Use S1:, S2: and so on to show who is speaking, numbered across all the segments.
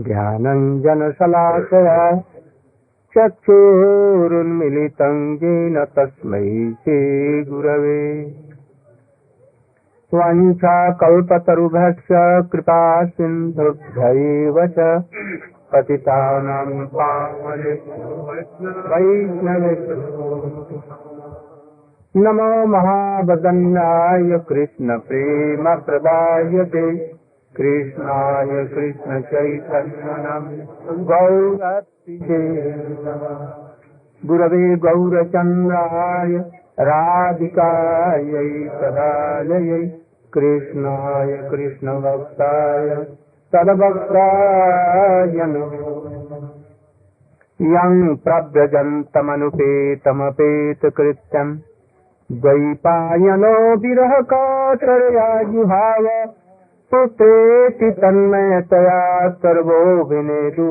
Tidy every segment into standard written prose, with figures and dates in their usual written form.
S1: ज्ञानञ्जनशलाकया चक्षुरुन्मिलितं येन तस्मै श्रीगुरवे वाञ्छाकल्पतरुभ्यश्च कृपासिन्धुभ्यैव च पतितानां पावनेभ्यो वैष्णवेभ्यो नमो महावदन्याय कृष्णप्रेमप्रदायते कृष्णाय कृष्णचैतन्य गौरतिते गुरवे गौरचन्द्राय राधिकायै तदालयै कृष्णाय कृष्णभक्ताय तद्भक्ताय नमो यं प्रव्रजन्तमनुपेतमपेतकृत्यं द्वैपायनो विरहकातरया जुहाव पुत्रेति तन्मयतया सर्वो विनेदु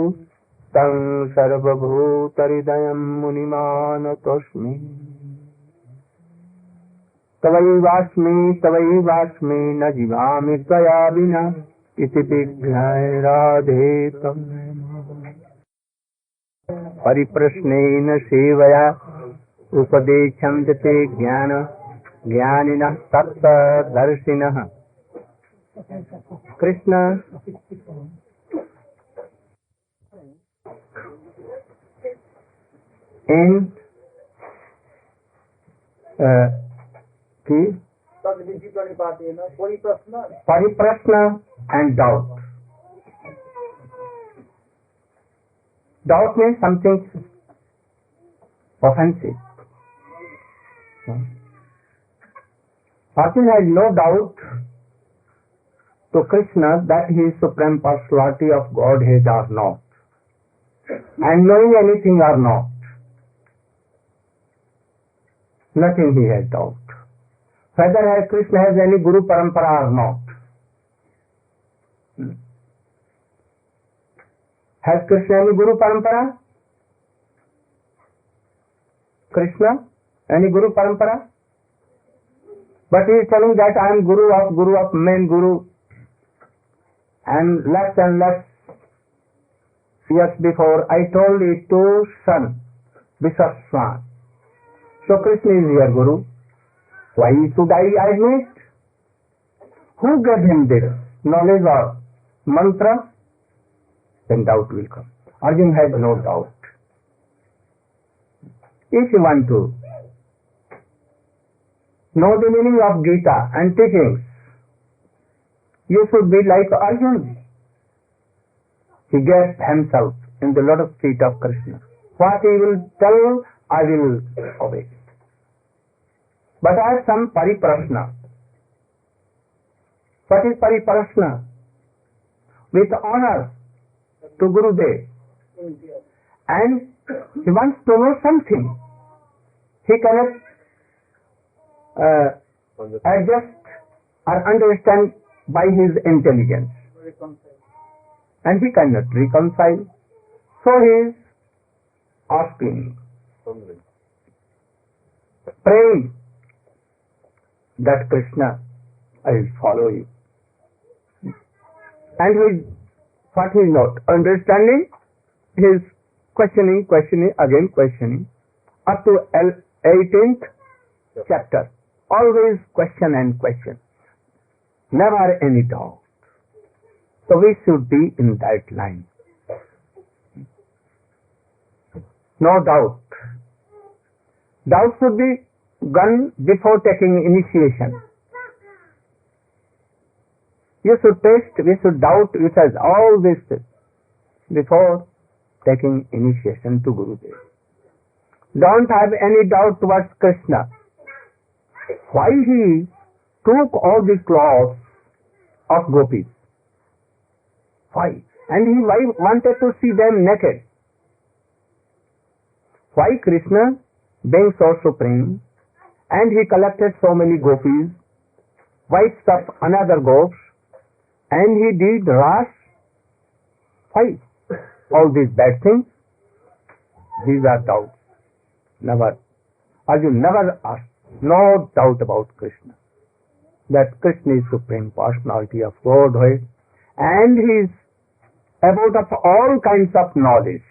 S1: तं सर्वभूतहृदयं मुनिमानतोऽस्मि तवैवास्मि न जीवामि त्वया विना इति विज्ञाय राधे त्वं परिप्रश्नेन सेवया उपदेशन्ति ते ज्ञानिनः तत्त्वदर्शिनः कृष्ण in परिप्रश्न and doubt. Doubt means something offensive. Person has no doubt to Krishna that he is Supreme Personality of Godhead or not, and knowing anything or not. Nothing he has doubt. Whether Krishna has any Guru Parampara or not. Has Krishna any Guru Parampara? Krishna? Any Guru Parampara? But he is telling that I am Guru of main Guru. And less years before I told it to son, Vishwaswan. So Krishna is your Guru. Why should I admit? Who gave him this knowledge or mantra? Then doubt will come. Arjuna has no doubt. If you want to know the meaning of Gita and teachings, you should be like Arjuna. He gave himself in the lotus feet of Krishna. What he will tell, I will obey. But I have some pariprashna. What is pariprashna? With honor to Gurudev. And he wants to know something. He cannot adjust or understand by his intelligence. And he cannot reconcile. So he is asking, praying that Krishna, I will follow you. And what he is not understanding, he is questioning, again questioning, up to 18th chapter. Always question and question. Never any doubt. So we should be in that line. No doubt. Doubt should be gone before taking initiation. You should test, we should doubt, which has all this before taking initiation to Gurudev. Don't have any doubt towards Krishna. Why he took all the clothes of gopis? Why? And he wanted to see them naked. Why Krishna, being so supreme, and he collected so many gopis, wives of another gops, and he did ras? Why? All these bad things? These are doubts. Never. Arjuna never asked. No doubt about Krishna. That Krishna is Supreme Personality of Godhead, and he is about of all kinds of knowledge.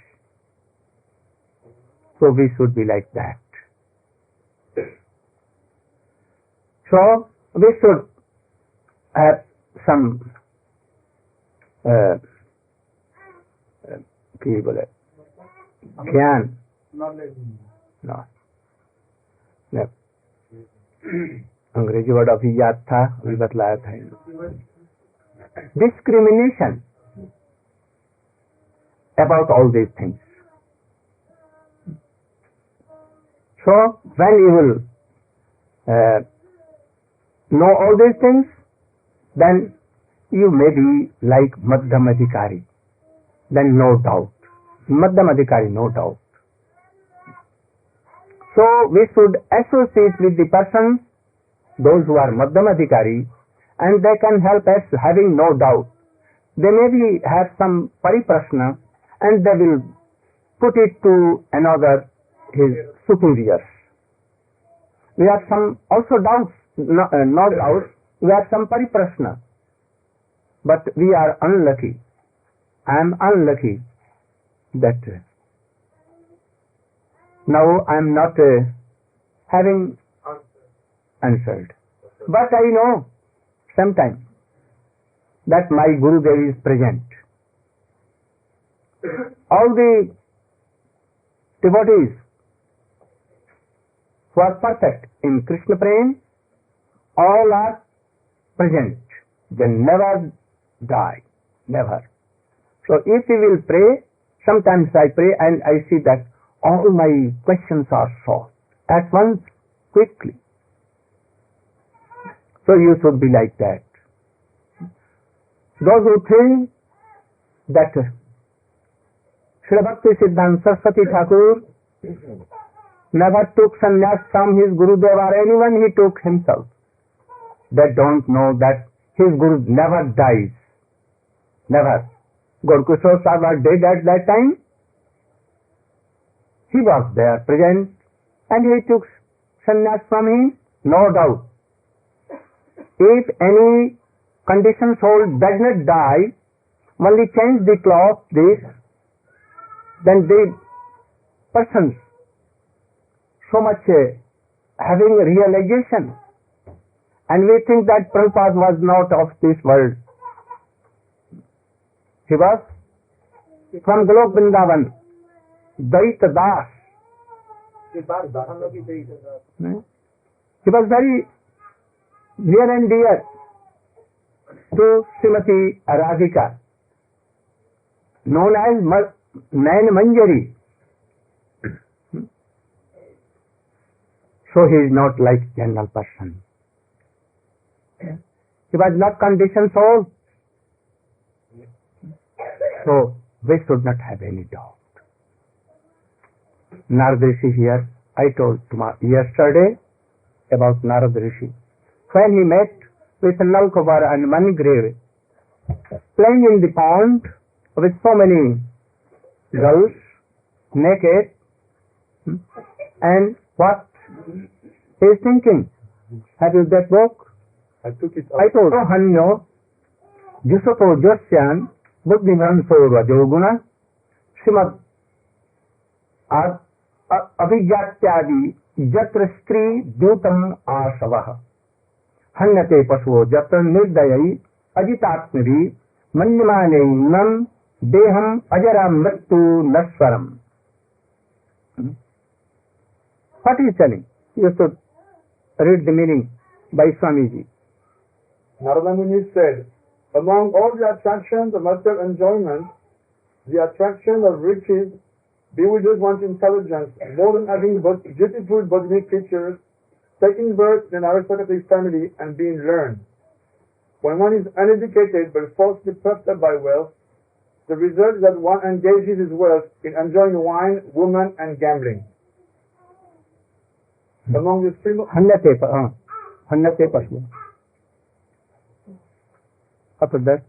S1: So we should be like that. So we should have some ज्ञान no. अंग्रेजी word अभी याद था, अभी बतलाया था. Discrimination about all these things. So when you will know all these things, then you may be like Madhyam Adhikari. Then no doubt. Madhyam Adhikari, no doubt. So we should associate with the persons, those who are Madhyam Adhikari, and they can help us having no doubt. They maybe have some pariprashna and they will put it to another, his superiors. We have some also doubts, not doubts, we have some pariprashna. But we are unlucky. I am unlucky that now I am not having answered. But I know sometimes that my Gurudev is present. All the devotees who are perfect in Krishna Prem, all are present. They never die. Never. So if we will pray, sometimes I pray and I see that all my questions are solved at once, quickly. So you should be like that. Those who think that Srila Bhakti Siddhanta Saraswati Thakur never took sannyas from his Gurudev or anyone, he took himself. They don't know that his Guru never dies. Never. Gaurkishore Sahib was dead at that time. He was there present and he took sannyas from him, no doubt. If any conditioned soul does not die, only change the cloth, this, then the persons so much having realization, and we think that Prabhupada was not of this world. He was from Golok Vrindavan, Daita Das. He was very near and dear to Srimati Rasika, known as Nayan Manjari. So he is not like general person. He was not conditioned soul. So we should not have any doubt. Narad Rishi here, I told yesterday about Narad Rishi. When he met with Nalkumar and Manigrave, playing in the pond with so many girls, naked, and what he is thinking? Have you that book?
S2: I took it
S1: I told Hanyo, Jusoto Josyan, Buddhivanso Rajoguna, Simad Abhijatyadi, Jatra Stri Dutam Asavaha. Hanyate Paswo Jatra Nirdayai, Ajitatmiri, Manyamane Nam, Deham Ajaram Mrittu Naswaram. What is telling? You should read the meaning by Swamiji.
S2: Narada Muni said, among all the attractions of material enjoyment, the attraction of riches bewilders one's intelligence more than having beautiful bodily features, taking birth in an aristocratic family, and being learned. When one is uneducated but falsely puffed up by wealth, the result is that one engages his wealth in enjoying wine, women, and gambling. Among the three
S1: after that,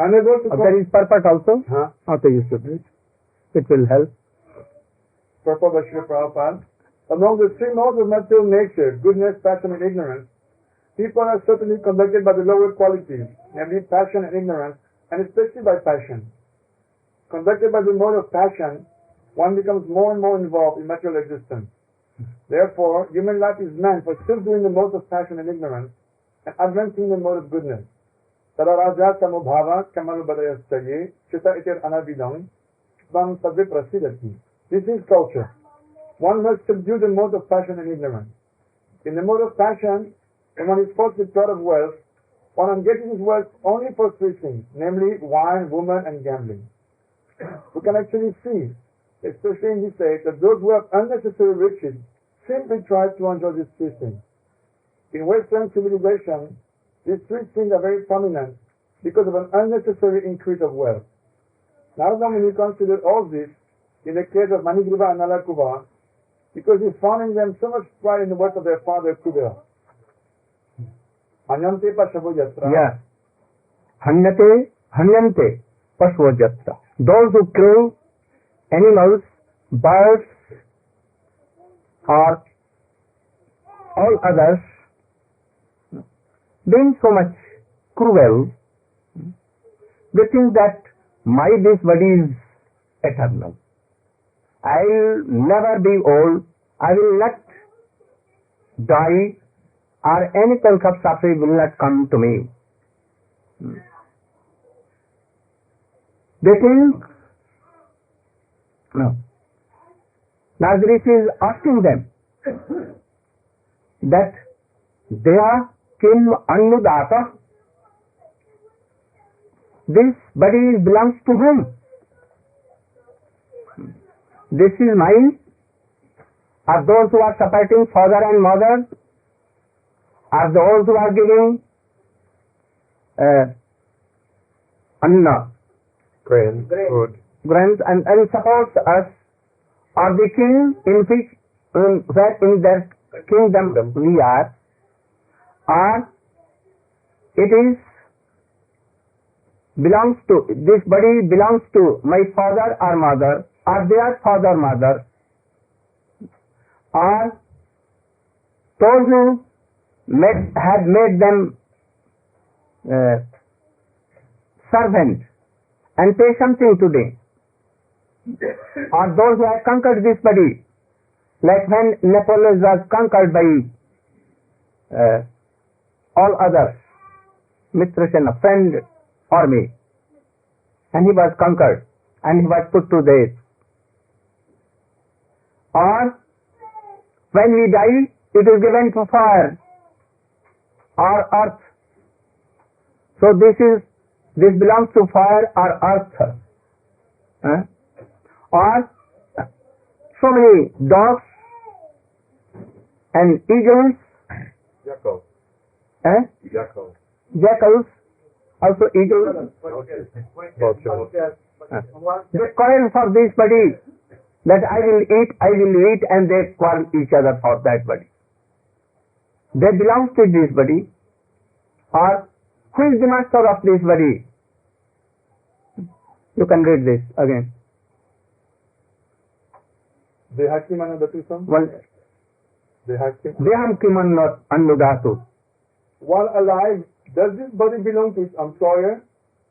S2: unable to
S1: there is purport also. Also you should read. It will help.
S2: Purport by Srila Prabhupada. Among the three modes of material nature, goodness, passion, and ignorance, people are certainly conducted by the lower qualities, namely passion and ignorance, and especially by passion. Conducted by the mode of passion, one becomes more and more involved in material existence. Therefore, human life is meant for subduing the modes of passion and ignorance and advancing the mode of goodness. Tadaraja samubhava kamalubadayastaye chita itir anabidam tvam sadve prasidati. This is culture. One must subdue the mode of passion and ignorance. In the mode of passion, when one is forced with thought of wealth, one engages his wealth only for three things, namely wine, woman, and gambling. We can actually see, especially in this age, that those who have unnecessary riches simply try to enjoy these three things. In Western civilization, these three things are very prominent because of an unnecessary increase of wealth. Now when we consider all this, in the case of Manigriva and Nalakuva, because he found in them so much pride in the work of their father Kubera. Hanyante Pashavojatra.
S1: Yes. Hanyante Pashavojatra. Those who kill animals, birds, or all others, being so much cruel, they think that this body is eternal. I'll never be old, I will not die, or any kind of suffering will not come to me. They think, no. Now this is asking them that they are kim annudata. This body belongs to whom? This is mine. Are those who are supporting father and mother? Are those who are giving anna,
S2: Grain, food,
S1: grants and supports us? Are the king in which where in their kingdom we are? Or it is belongs to, this body belongs to my father or mother, or their father mother, or those who had made them servant and pay something to them, or those who have conquered this body, like when Napoleon was conquered by all others, Mitrasena, friend army, and he was conquered and he was put to death. Or when we die, it is given to fire or earth. So this belongs to fire or earth. Or so many dogs and eagles, jackals, also eagles. They quarrel for this body, that I will eat, and they quarrel each other for that body. They belong to this body. Or who is the master of this body? You can read this again. Deham kiman not annudatu.
S2: While alive, does this body belong to its employer,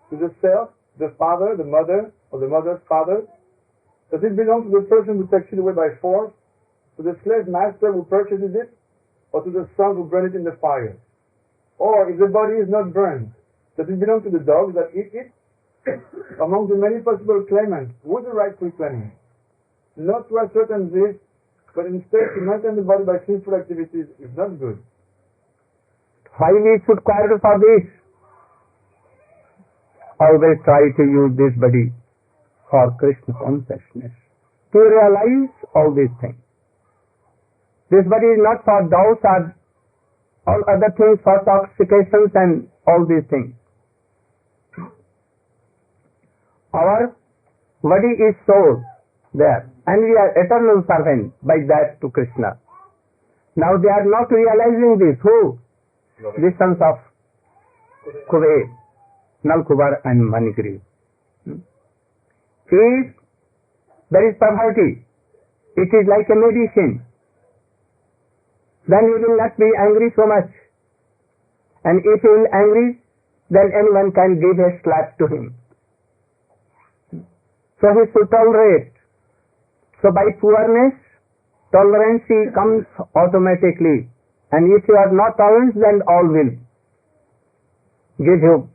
S2: to the self, the father, the mother, or the mother's father? Does it belong to the person who takes it away by force, to the slave master who purchases it, or to the son who burned it in the fire? Or if the body is not burned, does it belong to the dogs that eat it? Among the many possible claimants, who is the rightful claimant? Not to ascertain this, but instead to maintain the body by sinful activities is not good.
S1: Why we should quarrel for this? Always try to use this body for Krishna consciousness, to realize all these things. This body is not for doubts or all other things, for toxications and all these things. Our body is soul there, and we are eternal servant by that to Krishna. Now they are not realizing this. Who? The sons of Kuve, Nalkubar and Manigri. If there is poverty, it is like a medicine. Then you will not be angry so much. And if you will angry, then anyone can give a slap to him. So he should tolerate. So by poorness, tolerance comes automatically. And if you are not tolerant, then all will give you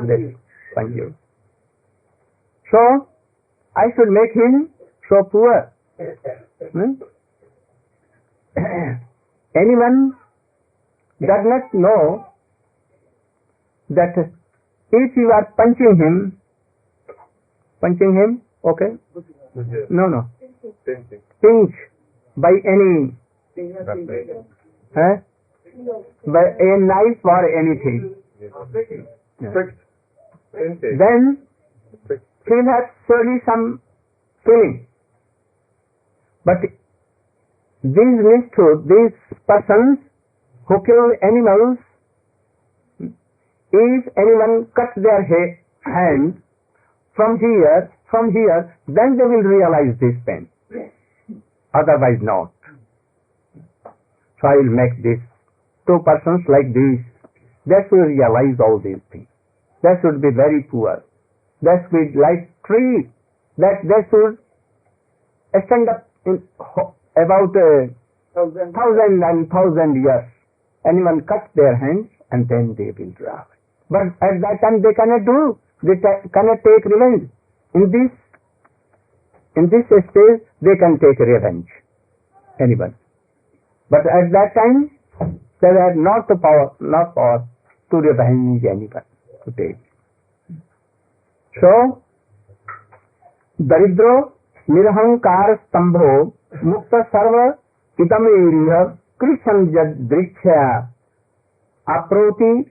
S1: this. Thank you. So I should make him so poor. Anyone does not know that if you are punching him, okay? No. Pinch by any, by a knife or anything. Then he will have surely some feeling. But these persons who kill animals, if anyone cuts their hand from here, then they will realize this pain. Otherwise not. So I will make this two persons like this. They should realize all these things. They should be very poor. They should be like tree. That they should stand up in about 1,000 years. Anyone cuts their hands and then they will die. But at that time they cannot do. They cannot take revenge. In this stage they can take revenge. Anyone. But at that time they have not power to revenge anyone to take. So Daridro Nirhankar Stambho Mukta Sarva Itamiriya Krishan Jadriksha Aproti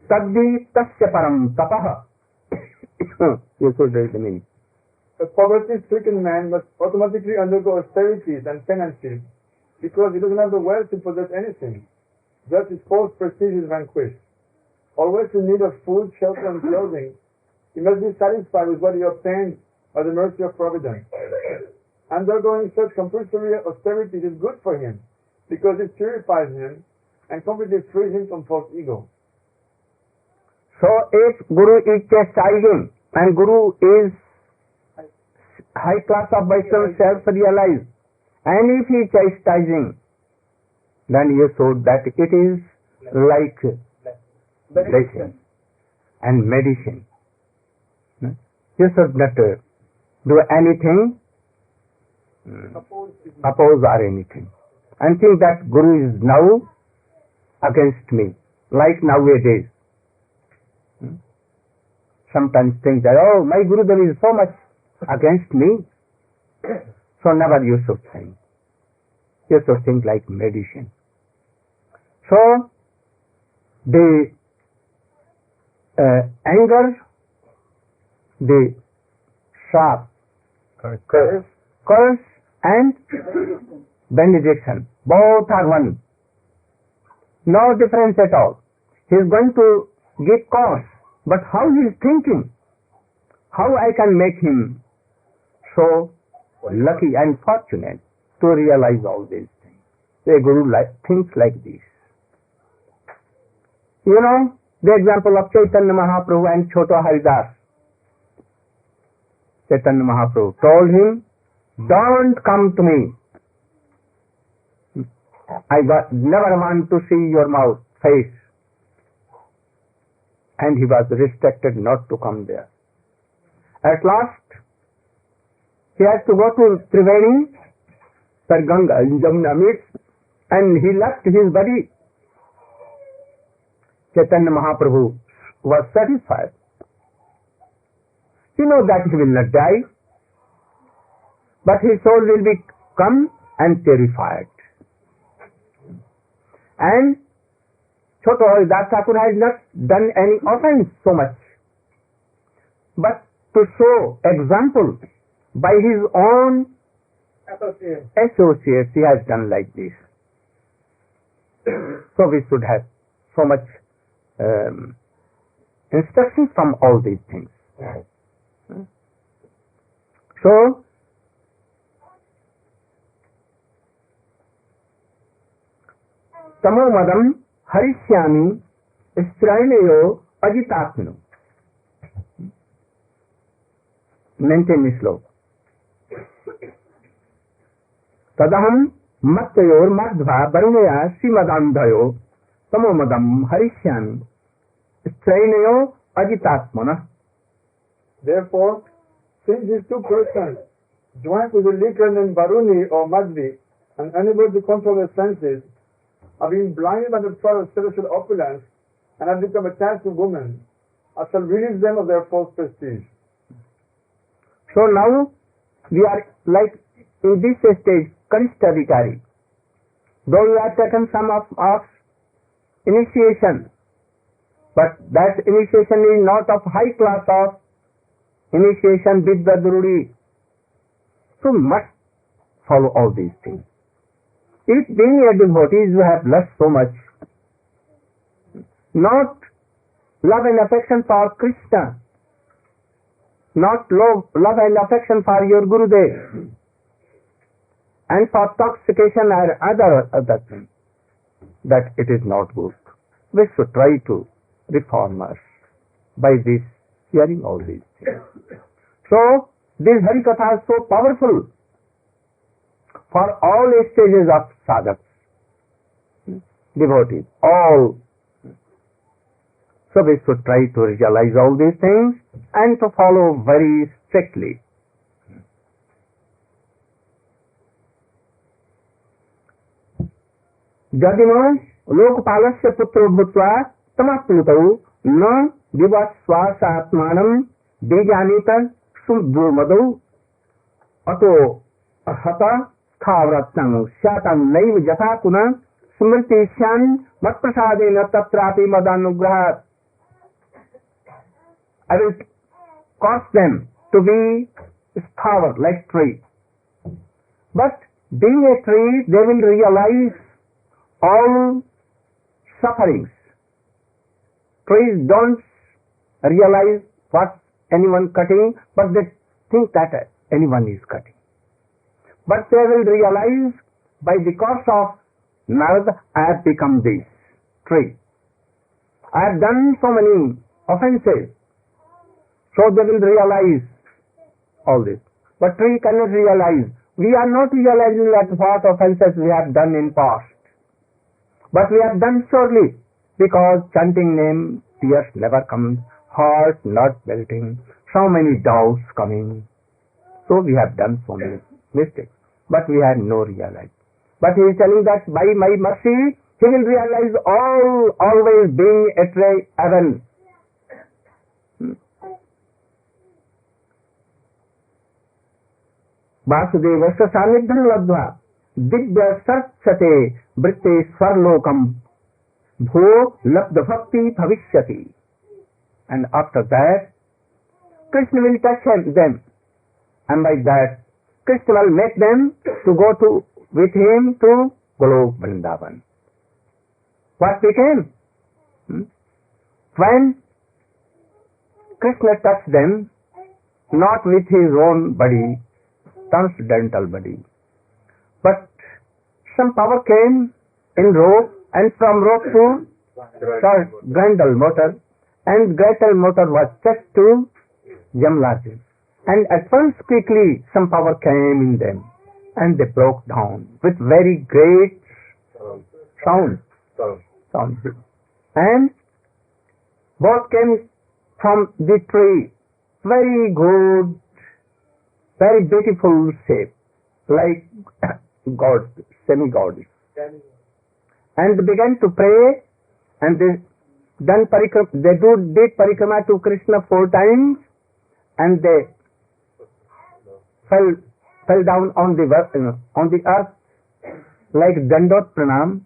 S1: Taddi Tasya Param Tapaha. You should read the meaning.
S2: A poverty-stricken man must automatically undergo austerities and penances because he doesn't have the wealth to possess anything. Thus his false prestige is vanquished. Always in need of food, shelter and clothing, he must be satisfied with what he obtains by the mercy of Providence. Undergoing such compulsory austerities is good for him because it purifies him and completely frees him from false ego.
S1: So if Guru is chastising and Guru is high class of Vaishnava self-realized, and if he is chastising, then you show that it is like blessing and medicine. You should not do anything, oppose or anything, and think that Guru is now against me, like nowadays. Sometimes think that, oh, my Gurudev is so much against me. So never you should think. You should think like medicine. So the anger, the sharp curse and benediction, both are one. No difference at all. He is going to give cause, but how he is thinking, how I can make him so lucky and fortunate to realize all these things. The Guru thinks like this. You know, the example of Chaitanya Mahaprabhu and Choto Haridas. Chaitanya Mahaprabhu told him, don't come to me. I never want to see your face. And he was restricted not to come there. At last, he has to go to Triveni, where Ganga and Jamuna meets, and he left his body. Chaitanya Mahaprabhu was satisfied. He knows that he will not die, but his soul will be come and purified. And Choto Haridas Thakur has not done any offense so much, but to show example by his own associates, he has done like this. So we should have so much instruction from all these things. So Tamo madam harishyami strainayo ajitatmino. Maintain this slow. Tadaham matyayor madhva varunaya simadandhayo tamomadam harishyami strainayo ajitatmana.
S2: Therefore, since these two persons joined with the liquor named Varuni or Madhvi and unable to control their senses, are being blinded by the thought of celestial opulence and have become attached to women, I shall release them of their false prestige.
S1: So now we are like in this stage, Kanishta Vikari. Though we have taken some of initiation, but that initiation is not of high class of initiation Vidya Durudi. So we must follow all these things. If being a devotee you have lost so much, not love and affection for Krishna, not love and affection for your Gurudev, and for intoxication or other things, that it is not good. We should try to reform us by this, hearing all these things. So, this Harikatha is so powerful for all stages of sadhaks, devotees, all. So we should try to realize all these things and to follow very strictly. Jadiman lokpalasya putro bhutva tamapyutau na vivaswasatmanam dejanita sumdurmadau ato hata khavratnam syatam naiv jatakuna smritisyan matprasadena tatrapi madanugrahat. I will cause them to be flower like tree. But being a tree, they will realize all sufferings. Trees don't realize what anyone cutting, but they think that anyone is cutting. But they will realize by the course of Narad, I have become this tree. I have done so many offenses. So they will realize all this. But tree cannot realize. We are not realizing that what offenses we have done in past. But we have done surely, because chanting name, tears never comes, heart not melting, so many doubts coming. So we have done so many mistakes. But we had no realize. But he is telling that by my mercy, he will realize all, always being a tree heaven. वासुदेवस्य सान्निध्यं लब्ध्वा दिव्य सर्चते वृत्ते स्वर्लोकम भो लब्ध भक्ति भविष्यति. And after that, Krishna will touch them, and by that, Krishna will make them to go with him to Golok Vrindavan. What became? When Krishna touched them, not with his own body, transcendental body, but some power came in rope, and from rope to Grendel motor, and Grendel motor was touched to Yamlaji, and at once quickly some power came in them, and they broke down with very great sound, and both came from the tree, very good, very beautiful shape, like God, semi-goddess. And they began to pray, and they did parikrama to Krishna 4 times, and they fell down on the earth like Dandot Pranam,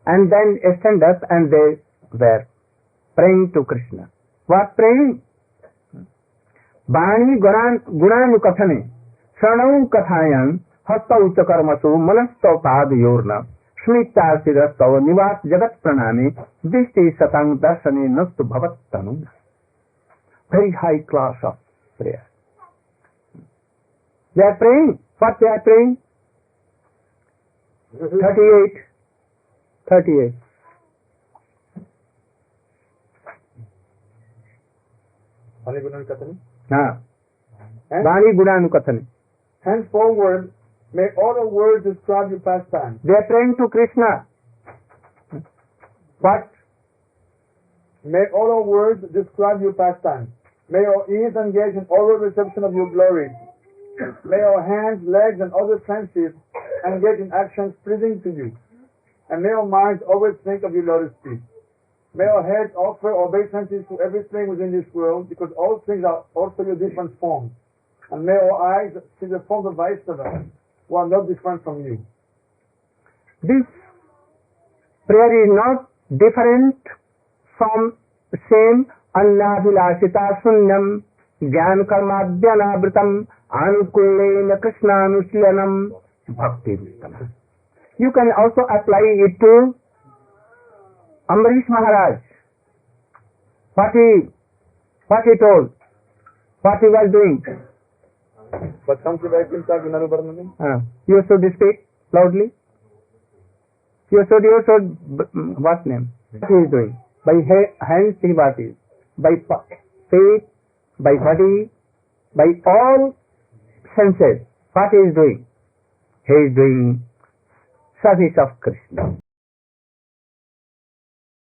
S1: and then stand up and they were praying to Krishna. What praying? Bani Gunanukathane Shanau Kathayan Hastau Chakarmasu Manastau Padayorna Shmita Sidastau Nivas Jagat Pranami Vishti Satang Darsani Nastu Bhavattanu. Very high class of prayer. They are praying. What they are praying? 38.
S2: Bani Gunan Kathani.
S1: Bani Gunanukathani.
S2: Henceforward, may all the words describe your pastime.
S1: They are praying to Krishna. What?
S2: May all our words describe your pastime. May our ears engage in oral reception of your glory. May our hands, legs, and other senses engage in actions pleasing to you. And may our minds always think of your lotus feet. May our heads offer obeisances to everything within this world, because all things are also your different forms. And may our eyes see the forms of Vaisnavas, who are not different from you.
S1: This prayer is not different from same Annavilasita Sunyam Jnana Karmadhyanabritam Anukullena Krishnanuslanam Bhakti Vittam. You can also apply it to Ambarish Maharaj. What he told, what he was doing. You should speak loudly. You should, what name? What he is doing? By hands he what is? By feet, by body, by all senses. What he is doing? He is doing service of Krishna.